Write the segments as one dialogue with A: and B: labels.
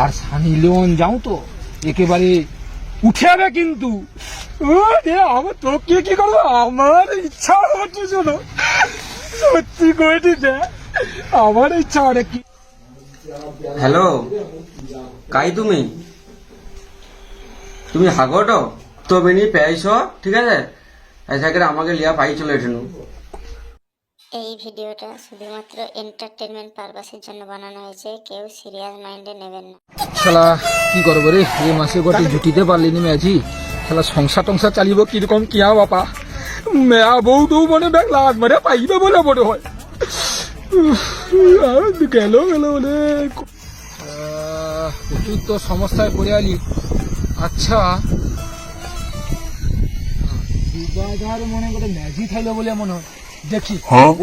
A: আর Sunny Leone যাও তো একেবারে উঠে যাবে কিন্তু। আমার তোকে কি করবো, আমার ইচ্ছা হচ্ছে শোনো, সত্যি করে দিতে আমার ইচ্ছা অনেক।
B: হ্যালো, কাই তুমি তুমি হাগটো তো বেনি পেয়েছ, ঠিক আছে, এসা করে আমাকে লিয়া পাই চলে এঠেনু।
C: এই ভিডিওটা শুধুমাত্র এন্টারটেনমেন্ট পারপাসের জন্য বানানো হয়েছে, কেউ সিরিয়াস মাইন্ডে নেবেন না।
A: শালা কি করবো রে, এই মাসে গোটে জুটিতে পারলিনি মেজি। শালা সংসার টংসার চালিব কিরকম কিয়া বাপা, মেয়া বউ তো মানে ব্যাগ লাগ মারে পাইবে বলে মনে হয়। গেল গেল অনেক প্রচুর তো সমস্যায় পড়ে আলি। আচ্ছা দুবাজার মনে করে ম্যাজি খাইলো বলে মনে হয়, দেখি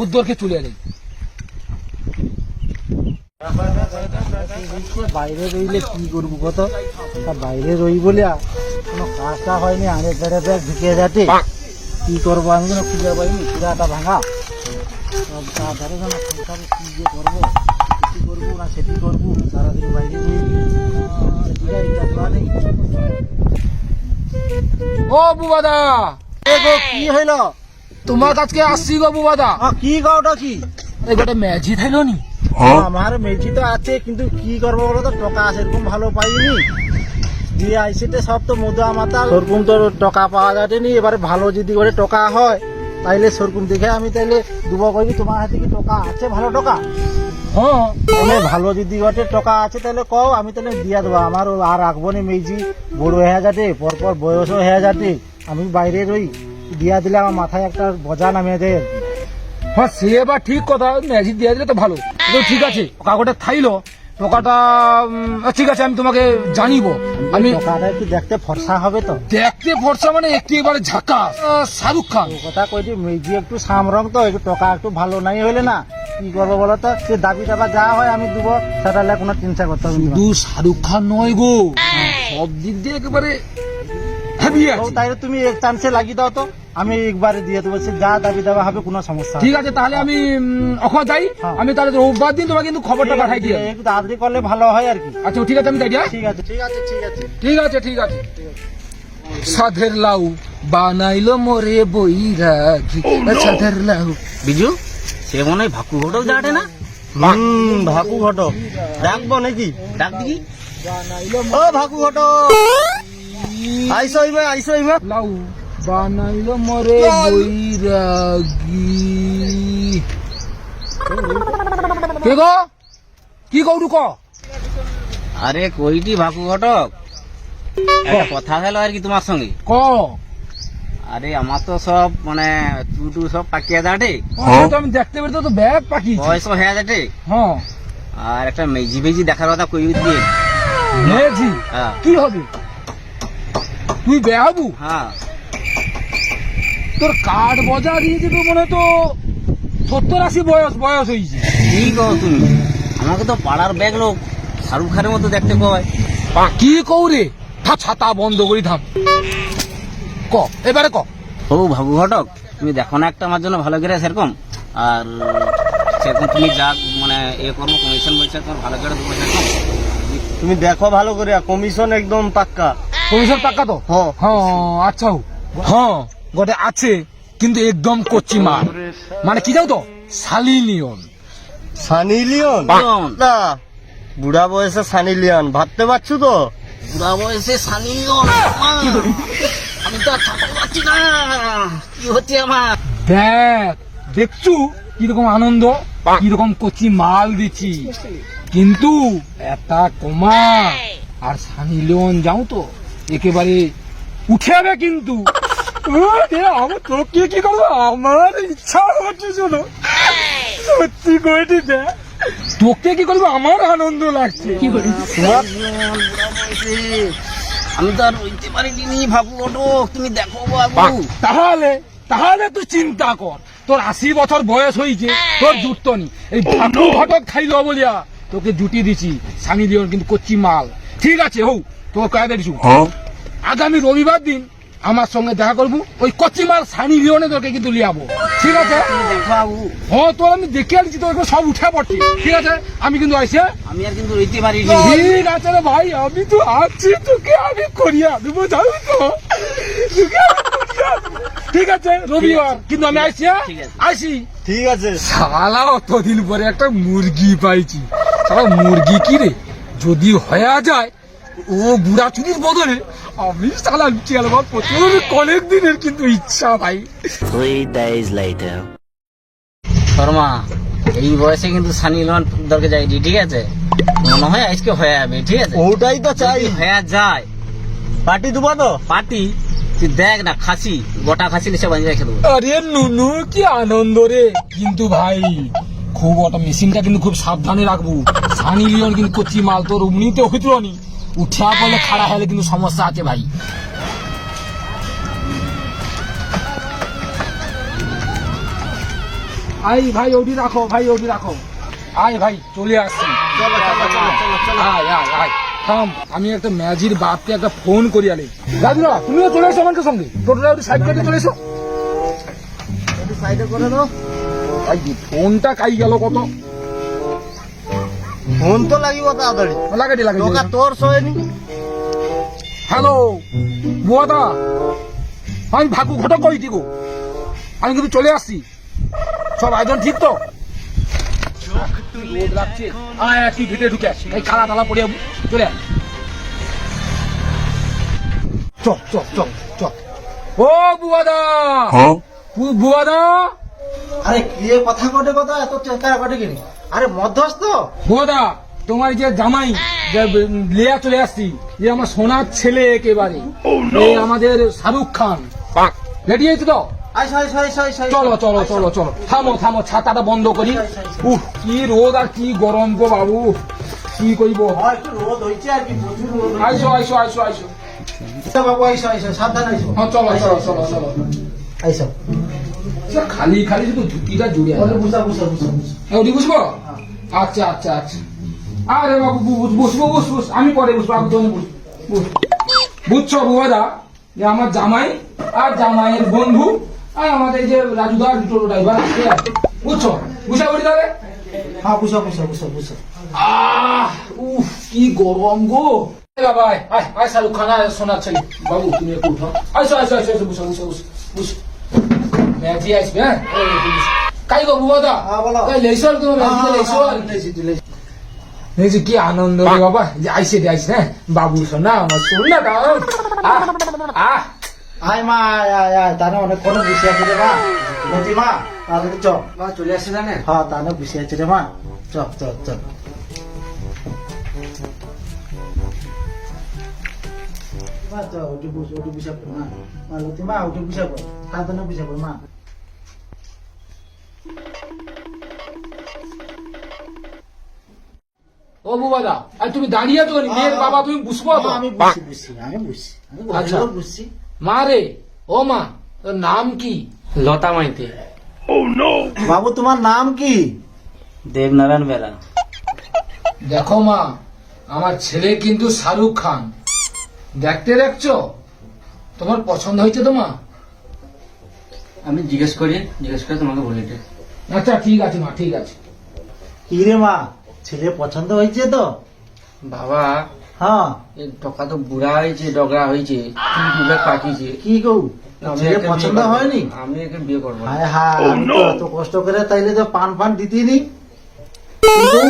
A: উদ্দরকে চলে যাই।
D: বাইরে রইলে কি করবো কত, বাইরে রই বলে কোনো কাজটা হয়নি, আগে বেড়ে ব্যাগ ঢুকে যাচ্ছে। কি করবো আমি কোনো খুঁজে পাইনি, পুরাটা ভাঙা সব তাড়াতাড়ি যেন সংসারে কি যে করবো, সেটি করবো না সেটি করবো, সারাদিন বাইরে নেই।
A: ও বুবাদা,
D: কি হইল
A: তোমার কাছকে আসছি গো বুবাদা।
D: কি গাওটা কি
A: এই গোটে ম্যাজি খাইলো নি?
D: আমার মেজি তো আছে, কিন্তু কি করবো বলো তো, টাকা সেরকম ভালো পাইনি। দিয়ে আইসিতে সব তো মধুয়া মাতা, সেরকম তো টাকা পাওয়া যায়নি। এবারে ভালো যদি করে টাকা হয় তাইলে সেরকম দেখে আমি তাইলে দুবো করি। তোমার হাতে কি টাকা আছে ভালো টাকা?
A: হ্যাঁ
D: তাহলে ভালো যদি ঘটে টাকা আছে তাহলে কও, আমি তাহলে দিয়া দেবো। আমার আর রাখবো না মেজি, বড় হয়ে যাতে, পরপর বয়সও হয়ে যাতে, আমি বাইরে রই। দিয়া দিলে আমার মাথায় একটা বোঝা নামিয়ে দেয়।
A: হ্যাঁ সে এবার ঠিক কথা, ম্যাজিক দিয়ে দিলে তো ভালো। ঠিক আছে কাকুটা থাইলো টাকাটা, ঠিক আছে আমি তোমাকে জানিব। আমি
D: টাকাটা একটু দেখতে ফর্সা হবে তো,
A: দেখতে ফর্সা মানে একেবারে ঝাকাস, শাহরুখ খান।
D: কথা কইছি মেজি একটু সামরং তো, একটু টাকা একটু ভালো নাই হইলে না কি করবো বলো তো। সে দাবি টাকা যা হয় আমি দেবো, সেটা কোনো চিন্তা করতে হবে না।
A: শুধু শাহরুখ খান নয় গো, সব দিক দিয়ে একেবারে হেভি আছে।
D: তাইলে তুমি এক চান্সে লাগিয়ে দাও তো, আমি একবারে দিয়ে দেবো। সে যা দাবি দেওয়া হবে কোনো সমস্যা
A: ঠিক আছে তাহলে আমি ওখানে যাই। আমি তাহলে রোববার দিন তোমাকে কিন্তু খবরটা পাঠাই দিয়ে।
D: একটু তাড়াতাড়ি করলে ভালো হয় আর কি।
A: আচ্ছা ঠিক আছে আমি যাই।
D: ঠিক আছে ঠিক আছে ঠিক আছে
A: ঠিক আছে ঠিক আছে। সাধের লাউ বানাইলো মোরে বইরাগি, সাধের লাউ।
E: বিজু, সে মনে হয় ভাকু ঘটক যাটে না?
D: ভাকু ঘটক ডাকবো নাকি?
E: ডাক দিকি।
D: ও ভাকু ঘটক, আইসো ইমা আইসো ইমা।
A: লাউ বানাইলো মোরে বইরাগি। কে গো, কি কৌটু ক?
E: আরে কইটি ভাকু ঘটক, একটা কথা হলো আর কি তোমার সঙ্গে।
A: ক।
E: আরে আমার তো সব মানে টু সব পাকিয়া যাটে,
A: তো আমি দেখতে পেরে তো ব্যাগ পাকি
E: বয়স হয়ে যাটে।
A: হ্যাঁ
E: আর একটা মেজি ভেজি দেখার কথা কই দিয়ে।
A: মেজি
E: হ্যাঁ।
A: কি হবে, তুই বেয়া হবু?
E: হ্যাঁ,
A: তোর কাঠ বজা দিয়ে দিবে মনে তো 70-80 বয়স হয়েছে।
E: কি কও তুমি? আমাকে তো পাড়ার ব্যাগ লোক শাহরুখ খানের মতো দেখতে কয়।
A: কি কৌরে, ছাতা বন্ধ করি থাম। ক এবারে ক।
E: ও ভাকু ঘটক, তুমি দেখো না একটা আমার জন্য ভালো করে সেরকম। আর সেরকম তুমি যা মানে এ করবো, কমিশন বলছে তোমার ভালো করে দেবো সেরকম।
D: তুমি দেখো ভালো করে, কমিশন একদম পাক্কা।
A: কমিশন টাকা তো?
D: হ্যাঁ।
A: হ্যাঁ আচ্ছা হ্যাঁ গোটে আছে, কিন্তু একদম কচ্চি মাল। মানে কি যাও তো, সালি লিওন।
D: সানি লিওন না, বুড়া বয়সে সানি লিওন ভাবতে পারছো তো?
E: বুড়া বয়সে সানি লিওন, আমি তো আর থাকতে পারছি না, কি হচ্ছে আমার।
A: দেখ দেখছু কিরকম আনন্দ, কিরকম কচি মাল দিচ্ছি, কিন্তু একটা কমা আর সানি লিওন যাও তো একেবারে উঠে যাবে কিন্তু। আমার তোকে কি করবো, আমার ইচ্ছা হচ্ছে শোনো, সত্যি করে দিতে তোকে কি করবো, আমার আনন্দ লাগছে। কি করি
E: আমি তো আর রইতে পারিনি ভাবু ঘটক, তুমি দেখো বাবু।
A: তাহলে তুই চিন্তা কর, তোর 80 বছর বয়স হয়েছে, তোর জুটতো নি, এই ভাটু ঘটক খাইল বলিয়া তোকে জুটি দিছি। সানি লিওন কিন্তু কচ্ছি মাল। ঠিক আছে হৌ তোকে কয়ে দিছু, আগামী রবিবার দিন আমার সঙ্গে দেখা করবো, ওই কচিমাল সানি লিওনে তোকে কিন্তু লিয়াবো, ঠিক আছে?
E: দেখো বাবু,
A: হ্যাঁ তোর আমি দেখে আনছি, তোর সব উঠে পড়ছি, ঠিক আছে? আমি কিন্তু আইসে
E: আমি আর কিন্তু রইতে পারি
A: ঠিক আছে রে ভাই, আমি তো আছি, তোকে আমি করিয়া দেবো, জানো তো? তোকে আমি করিয়া দেবো। ঠিক আছে রবিবার কিন্তু আমি আইসি,
E: ঠিক আছে।
A: আইসি।
D: ঠিক আছে।
A: শালা অতদিন পরে একটা মুরগি পাইছি, শালা মুরগি কি রে যদি হয়ে যায়, ও বুড়া চুরির বদলে আমি শালা লুচি আলবা প্রচুর অনেক দিনের কিন্তু ইচ্ছা ভাই।
F: 3 days later.
E: শর্মা, এই বয়সে কিন্তু সানি লিওন দরকে যাইনি, ঠিক আছে? মনে হয় আজকে হয়ে যাবে, ঠিক আছে?
D: ওটাই তো চাই।
E: যদি হয়ে যায়
D: পার্টি দেবো তো?
E: পার্টি, তুই দেখ না, খাসি, গোটা খাসি নিচে বানিয়ে রেখে দেবো।
A: আরে নুনু কি আনন্দ রে, কিন্তু ভাই খুব ওটা মেশিনটা কিন্তু খুব সাবধানে রাখবো। সানি লিওন কিন্তু কচি মাল, তোর অমনিতে হইতো নি, উঠা পড়লে খাড়া হলে কিন্তু সমস্যা আছে ভাই। আই ভাই ওটি রাখো, ভাই ওটি রাখো, আয় ভাই চলে আসছি। আয় আয় আয় থাম, আমি একটা ম্যাজির বাপকে একটা ফোন করি আলি। রাজুরা তুমিও চলে এসো আমাকে সঙ্গে, টোটোটা একটু সাইড করে চলে এসো।
D: একটু সাইডে করে দাও।
A: ভাই ফোনটা কাই গেল কত,
D: ফোন তো লাগিব তাড়াতাড়ি।
A: লাগাটি লাগাটি।
D: টাকা তোর সয়নি।
A: হ্যালো বুয়াদা, আমি ভাগু ঘটক কই দিগো, আমি কিন্তু চলে আসছি, সব আয়োজন ঠিক তো? রোদ লাগছে, আয় তুই ভিতরে ঢুকে এই কালা টালা পড়ে চলে আয়। চল চল চল চল। ও বুয়াদা, বুয়াদা,
D: আরে কি কথা কটে কথা এত চেষ্টা কটে কিনি? আরে মধ্যস্থ
A: বুয়াদা তোমার যে জামাই যে লিয়া চলে আসছি, যে আমার সোনার ছেলে একেবারে, এই আমাদের শাহরুখ খান, রেডি হয়েছে তো? চলো চলো চলো চলো, থামো থামো, ছাতাটা বন্ধ করি। উহ কি রোদ আর কি গরম গো বাবু, কি করিব?
D: একটু রোদ হয়েছে আর কি, প্রচুর রোদ।
A: আইসো আইসো আইসো আইসো,
D: বাবু আইসো আইসো, সাবধান আইসো।
A: হ্যাঁ চলো চলো চলো চলো।
D: আইসো।
A: খালি খালি শুধু ধুতিটা জুড়ে আছে।
D: বুঝা বুঝা বুঝা বুঝা।
A: ওটি বুঝবো? আচ্ছা আচ্ছা আচ্ছা। আরে বাবু বসবো বসবো, আমি পরে বসবো, আমি তুমি বুঝছো বুয়াদা, যে আমার জামাই আর জামাইয়ের বন্ধু আর আমাদের যে রাজুদা টোটো ড্রাইভার, বুঝছো? বুঝা বলি তাহলে?
D: হ্যাঁ বুঝা বুঝা বুঝা বুঝা।
A: উফ কি গরম গো বাবা। আয় আয় শাহরুখ খান, আয় সোনার ছেলে বাবু, তুমি একটু উঠো, আইসো আইসো আইসো আইসো, বুঝো বুঝো বুঝো বুঝো, ম্যাচি আসবে। হ্যাঁ কাই গো বুয়াদা, লেইছো তুমি লেইছো, কি আনন্দ রে বাবা, যে আইসে দে আইসে। হ্যাঁ বাবু শোনা আমার শোনা দাও, আহ
D: আয় মা আয় আয় আয়, তানে অনেক কোনো বুঝে আছে রে মা। নদী মা তাড়াতাড়ি চ।
B: মা চলে আসছে জানে?
D: হ্যাঁ তানে বুঝে আছে রে মা, চ চ চ। মা চ, ওটি বুঝে পড় মা। মা লতি মা ওটি বুঝে পড়, তানে বুঝে পড় মা।
A: ও বুবাদা, আর তুমি দাঁড়িয়ে তো মেয়ের বাবা, তুমি বুঝবো তো?
D: আমি বুঝছি বুঝছি, আমি বুঝছি, আমি
A: আচ্ছা।
D: বুঝছি।
A: মা রে, ও মা তোর নাম কি?
B: লতা মাইতে।
D: বাবু তোমার নাম কি?
E: দেবনারায়ণ বেরা।
A: দেখো মা, আমার ছেলে কিন্তু শাহরুখ খান, দেখতে দেখছো, তোমার পছন্দ হয়েছে তো মা?
B: আমি জিজ্ঞেস করে তোমাকে বলে দিই।
A: আচ্ছা ঠিক আছে মা, ঠিক আছে।
D: কি রে মা, ছেলে পছন্দ হয়েছে তো?
B: বাবা
D: হ্যাঁ
B: এই টকা তো বুড়া হয়েছে, ডগরা হয়েছে, চুল পাকিছে।
D: কি কৌ,
B: আমি
D: ছেলে
B: একে
D: পছন্দ
B: বিয়ে করবো।
D: হয়নি?
B: আমি একে বিয়ে করবো না।
D: হায় হায়, আমি তো এত কষ্ট করে তাইলে তো পান ফান দিতিনি।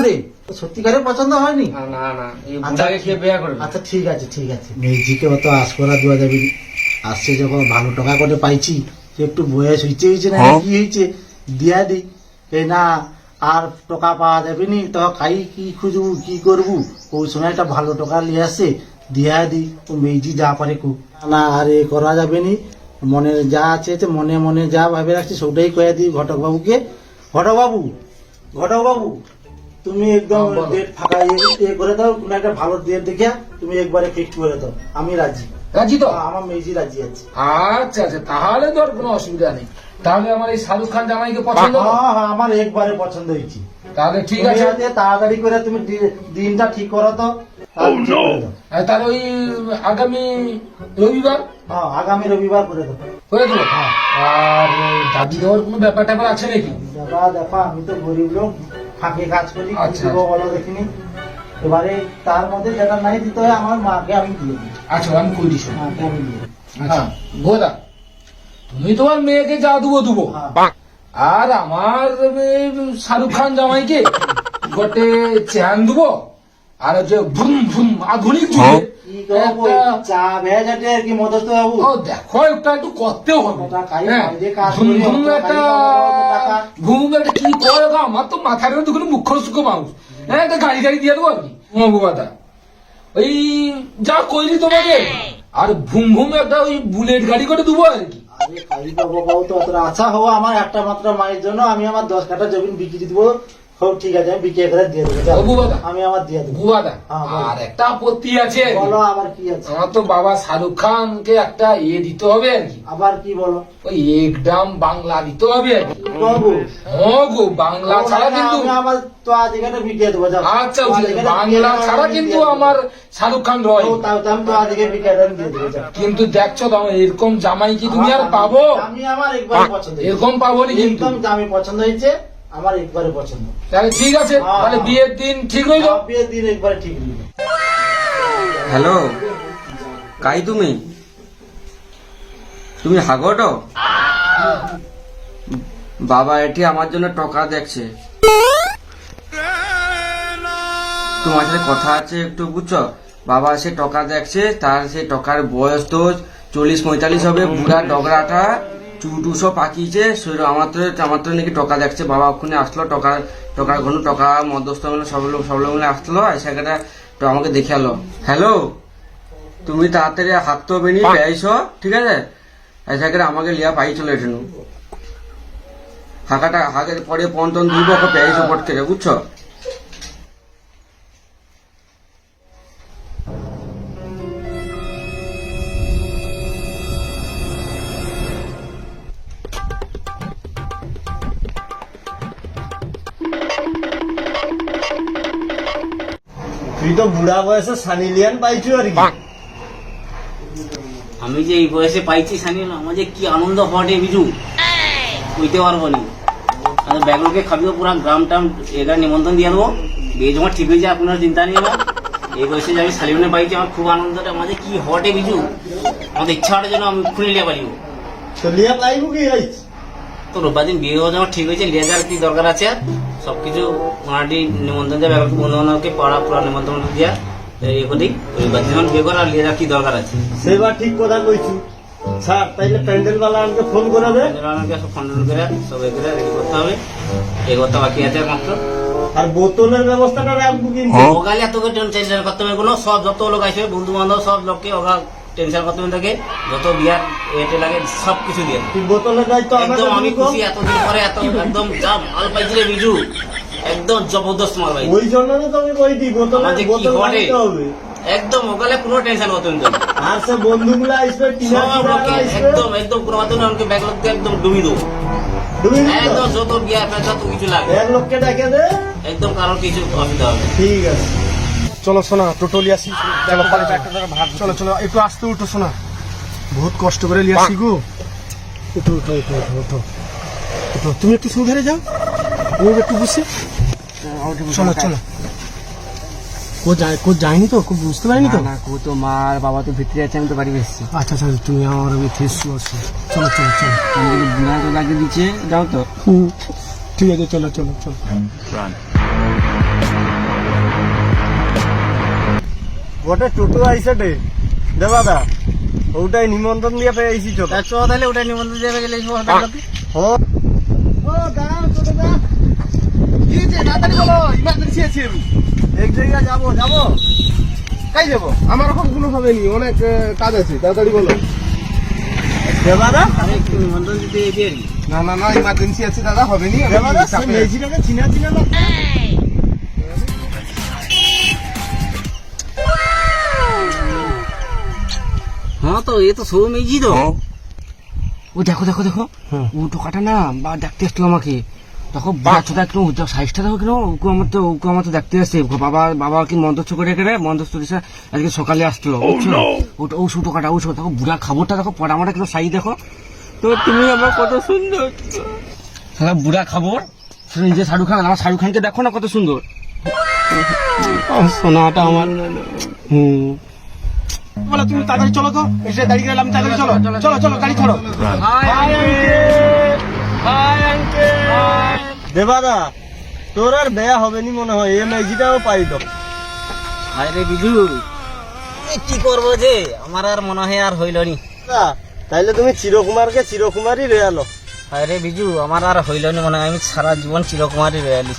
D: রে সত্যিকারে পছন্দ হয়নি?
B: না না না, এই
D: আচ্ছা,
B: বুড়াকে কে বিয়ে করবে?
D: আচ্ছা ঠিক আছে ঠিক আছে, মেয়েজিকে অত আশ করা দেওয়া যাবে না। আসছে যখন ভালো টাকা করে পাইছি, একটু বয়স হয়েছে না কি হয়েছে, দিয়া দি। এই না আর টাকা পাওয়া যাবে নি, তো খাই কি খুঁজবু কি করবু, ওই সময় একটা ভালো টাকা নিয়ে আসে দিয়া দি, ও মেয়েজি যা পারে কু। না আর এ করা যাবে নি, মনে যা আছে মনে মনে যা ভাবে রাখছি সবটাই কয়ে দিই ঘটক বাবুকে। ঘটক বাবু তুমি একদম
A: হ্যাঁ, বলো।
D: ডেট ফাঁকা ইয়ে করে দাও, কোনো একটা ভালো ডেট দেখে তুমি একবারে ফিক্স করে দাও, আমি রাজি।
A: রাজি তো?
D: আমার মেজি রাজি আছে।
A: আচ্ছা আচ্ছা, তাহলে তো আর কোনো অসুবিধা নেই। তাহলে আমার এই শাহরুখ খান জামাইকে পছন্দ তো?
D: হ্যাঁ হ্যাঁ, আমার একবারে পছন্দ হয়েছে।
A: তাহলে ঠিক
D: তুমি
A: আছে।
D: যাতে তাড়াতাড়ি করে তুমি দিনটা ঠিক করো তো। তাহলে ঠিক করে দাও।
A: তাহলে ওই আগামী রবিবার
D: হ্যাঁ, আগামী রবিবার করে দেবো।
A: করে দেবো। আর দাবি দেওয়ার কোনো ব্যাপার ট্যাপার আছে নাকি?
D: বাবা দেখো, আমি তো গরিব লোক, ফাঁকে কাজ করি, কি
A: আচ্ছা,
D: দেবো বলো দেখিনি। এবারে তার মধ্যে যেটা নাই দিতে হয় আমার মাকে আমি দিয়ে দিই,
A: আচ্ছা আমি করি শোনো।
D: মাকে আমি দিয়ে দিই।
A: আচ্ছা গোদা, তুমি তোমার মেয়েকে যা দেবো
D: হ্যাঁ।
A: আর আমার শাহরুখ খান জামাইকে গোটে চেয়ান দেবো, আর হচ্ছে ভুম ভুম আধুনিক যুগে
D: কি করবো,
A: একটা-
D: চা ভেজাটে আর কি মদত বাবু।
A: ও দেখো একটা একটু করতেও হবে।
D: ওটা কাজ
A: হ্যাঁ,
D: বাইরে কাজ
A: ভুম
D: করি,
A: ভুম
D: অত
A: একটা
D: কাজ টাকা।
A: ভুম একটা কি করে গো, আমার তো মাথার মধ্যে কোনো মুখ্য সুখ্য মানুষ। হ্যাঁ, একটা গাড়ি গাড়ি দিয়ে দেবো আর কি মগুবাদা, ওই যা কইলি তোমাকে। আর ভুম ভুম একটা ওই বুলেট গাড়ি করে দেবো আর কি।
D: আরে খালি বাবু বাবু তো অতটা আচ্ছা হবো, আমার একটা মাত্র মায়ের জন্য আমি আমার 10 কাঠা জমিন বিক্রি দেবো। হোক ঠিক আছে, আমি বিক্রি করে দিয়ে দেবো, যাও।
A: ও বুবাদা,
D: আমি আমার দিয়ে দেবো।
A: বুবাদা,
D: হ্যাঁ, বলো।
A: আর একটা আপত্তি আছে আর কি।
D: বলো আবার কি আছে?
A: আমার তো বাবা শাহরুখ খানকে একটা দিতে হবে আর কি,
D: আবার কি বলো
A: ওই একদম বাংলা দিতে হবে আর কি।
D: বাবু?
A: ও গো, বাংলা ছাড়া কিন্তু
D: আমি আমার তো আজ এখানে বিক্রি দেবো, যাও।
A: আচ্ছা
D: তো আজ
A: ঠিক আছে,
D: এখানে
A: বাংলা
D: বিক্রি
A: ছাড়া
D: আমি
A: কিন্তু
D: দিয়ে দেবো।
A: আমার শাহরুখ খান রয়।
D: ও, তাও তো আমি তো আজ এখানে বিক্রি দিয়ে দেবো, যাও।
A: কিন্তু দেখছো তো আমার এরকম জামাই কি তুমি আর পাবো?
D: আমি আমার একবারে পছন্দ হয়েছে।
A: এরকম পাবো না কিন্তু।
D: একদম দামি পছন্দ হয়েছে, আমার একবারে পছন্দ।
A: তাহলে ঠিক আছে,
D: হ্যাঁ।
A: তাহলে বিয়ের দিন ঠিক রইল।
D: বিয়ের দিন একবারে ঠিক রইল।
B: হ্যালো, কাই তুমি তুমি হাগটো? বাবা এটি আমার জন্য টকা দেখছে, তোমার সাথে কথা আছে একটু, বুঝছো? বাবা সে টকা দেখছে, তার সে টকার বয়স তো 40-45 হবে, বুড়া ডগরাটা চুটু সব পাকিয়েছে। আমার তো নাকি টকা দেখছে। বাবা ওখানে আসলো, টকার ঘন টকা মধ্যস্থ মিলে সব লোক মিলে আসলো, সেখানে তো আমাকে দেখে এলো। হ্যালো, তুমি তাড়াতাড়ি হাত তো বেনি পেয়েছো, ঠিক আছে? সেখানে আমাকে লিয়া পাই চলে এঠেনু হাগের পরে পন্টন দুই বক পেয়েছো পট থেকে, বুঝছো?
D: তুই তো বুড়া বয়সে সানি লিয়ান পাইছো আর কি।
E: আমি যে এই বয়সে পাইছি সানি, আমার যে কি আনন্দ হটে বিজু, কইতে পারবো না। ব্যাগলোকে খাবিও, পুরা গ্রাম টাম এগার নিমন্ত্রণ দিয়ে দেবো। বিয়ে যখন ঠিক হয়ে যায় আপনার চিন্তা নেই আমার। এই বয়সে যে আমি সালিমনে পাইছি, আমার খুব আনন্দটা, আমাদের কি হটে বিজু। আমাদের ইচ্ছাটা যেন আমি খুলে লিয়া পারিব।
D: তো লিয়া পাইবো কি হয়েছে?
E: তো রোববার দিন বিয়ে যখন ঠিক হয়েছে, লিয়ে যাওয়ার কি দরকার আছে? আর সবকিছু মোটামুটি নিমন্ত্রণ দেওয়া, ব্যাগলকে বন্ধু বান্ধবকে পাড়া পুরা নিমন্ত্রণ দেওয়া, এই করি রবিবার দিন বিয়ে করা, আর লিয়ে যাওয়ার কি দরকার আছে?
D: সেবার ঠিক কথা কইছু। স্যার তাইলে প্যান্ডেল বালা আমাকে ফোন করাবে,
E: আমাকে সব খন্ডন করে সব এগুলো রেডি করতে হবে। এই করতে বাকি আছে মাত্র।
D: আর বোতলের ব্যবস্থাটা রাখবো কিন্তু।
E: ওগালে এত টেনশন করতে হবে কোনো, সব যত লোক আসবে বন্ধু বান্ধব সব লোককে ওগা টেনশন করতে হবে থাকে, যত বিয়ার এতে লাগে সব কিছু দিয়ে
D: তুই বোতলের দায়িত্ব
E: একদম আমি
D: আমাকে
E: খুশি। এতদিন পরে এত একদম যা মাল পাইছিলে বিজু, একদম জবরদস্ত মাল পাইছি।
D: ওই জন্য তো আমি কইছি বোতলের
E: আমার যে কি
D: বোতল
E: ঘটে।
D: রাখতে হবে।
E: একদম ওগালে কোনো টেনশন হতো না।
D: আর সে বন্ধুগুলো আসবে, টিনা
E: সব লোককে
D: আসবে,
E: একদম একদম কোনো মাধ্যমে আমাকে ব্যাগ লোককে একদম ডুবি দেবো।
D: তুমি
E: একদম যত বিয়ার ফের যত কিছু লাগে
D: এক লোককে ডেকে দে।
E: একদম কারোর কিছু অসুবিধা হবে না।
D: ঠিক আছে।
G: চলো শোনা, টোটো লিয়ে আসি। চলো চলো, একটু আসতে উঠো শোনা, বহুত কষ্ট করে লিয়ে আসি গো। উঠো উঠো উঠো উঠো উঠো উঠো, তুমি একটু সুধরে যাও, তুমি একটু বসে। চলো চলো, কো যায়নি তো, কো বুঝতে পারিনি তো।
B: না কো তো মার বাবা তো ভিতরে আছে, আমি তো বাড়ি এসেছি।
G: আচ্ছা আচ্ছা, তুমি আমার ফেসু আছো। চলো চলো চলো,
B: বুড়া তো লাগিয়ে দিচ্ছে, যাও তো।
G: ঠিক আছে, চলো চলো চলো। গোটে টোটো আইসে দে দাদা, ওটাই নিমন্ত্রণ দিয়ে পেয়েছি। চলো
E: তাহলে ওটা নিমন্ত্রণ দেবে গেলে
G: ও দাঁড়াও, টোটো দা কি যে তাড়াতাড়ি বলো, ইমার্জেন্সি আছে। আমি এক জায়গায় যাবো কাই যাবো, আমার এখন কোনো হবে নি, অনেক কাজ আছে, তাড়াতাড়ি বলো দাদা।
E: নিমন্ত্রণ দিতে এসে
G: না না না, ইমার্জেন্সি আছে দাদা, হবে নি। মেজিটাকে চিনা চিনা না।
E: হ্যাঁ তো এ তো সৌ মেজি তো। ও দেখো দেখো দেখো, ও টোকাটা না বা ডাকতে আসলো আমাকে,
B: তখন বাচ্চাটা একটু সাইজটা দেখো কেন, ওকে আমার তো দেখতে আসছে। বাবা কি মন্তস্য করে রেখে মন্তস্য দিছে আজকে সকালে আসছিল, বুঝছো? ওটা ও ছোটো কাটা ও ছোটো, দেখো বুড়া খাবারটা দেখো, পড়ামাটা কিন্তু সাইজ দেখো। তো তুমি আমার কত সুন্দর বুড়া খাবর, নিজে শাহরুখ খান, আমার শাহরুখ খানকে দেখো না কত সুন্দর।
G: সোনাটা আমার। বলো তুমি তাড়াতাড়ি চলো তো, এসে দাঁড়িয়ে গেলাম, তাড়াতাড়ি চলো চলো চলো গাড়ি ধরো। দেবাদা তোর আর বেয়া হবে নি মনে হয়, এই ম্যাজিটাও পাই তো।
E: আরে বিজু কি করবো যে, আমার আর মনে হয় আর হইল নি।
G: তাইলে তুমি চিরকুমারকে চিরকুমারই রেয়ালো।
E: আরে বিজু আমার আর হইল নি মনে হয়, আমি সারা জীবন চিরকুমারই রয়ালি।